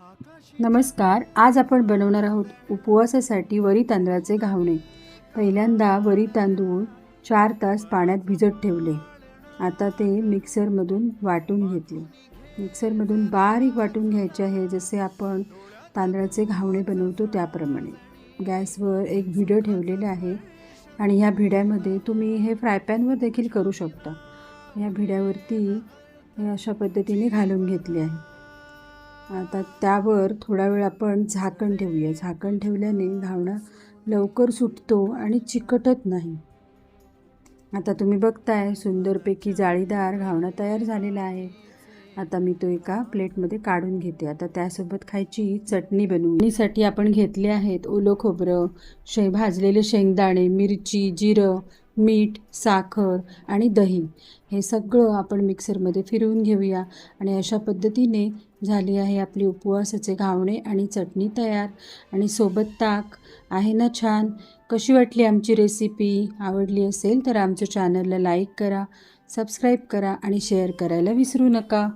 नमस्कार. आज आपण बनवणार आहोत उपवासासाठी वरी तांदळाचे घावणे. पहिल्यांदा वरी तांदूळ 4 तास पाण्यात भिजत ठेवले. आता ते मिक्सरमधून वाटून घेतले. मिक्सरमधून बारीक वाटून घ्यायचे आहे, जसे आपण तांदळाचे घावणे बनवतो त्याप्रमाणे. गॅसवर एक भिडं ठेवलेले आहे आणि ह्या भिड्यामध्ये तुम्ही हे फ्रायपॅनवर देखील करू शकता. या भिड्यावरती हे अशा पद्धतीने घालून घेतले आहे. आता त्यावर थोडा वेळ आपण झाकण ठेवूया. झाकण ठेवल्याने घावणा लवकर सुटतो आणि चिकटत नाही. आता तुम्ही बघताय सुंदरपैकी जाळीदार घावणा तयार झालेला आहे. आता मी तो एका प्लेटमध्ये काढून घेते. आता त्यासोबत खायची चटणी बनवू. चटणीसाठी आपण घेतले आहेत ओलं खोबरं, भाजलेले शेंगदाणे, मिरची, जिरं, मीठ, साखर आणि दही. हे सगळं आपण मिक्सरमध्ये फिरवून घेऊया आणि अशा पद्धतीने झाली आहे आपली उपवासाचे घावणे आणि चटणी तयार. आणि सोबत ताक आहे ना छान. कशी वाटली आमची रेसिपी? आवडली असेल तर आमच्या चॅनलला लाईक करा, सबस्क्राईब करा आणि शेअर करायला विसरू नका.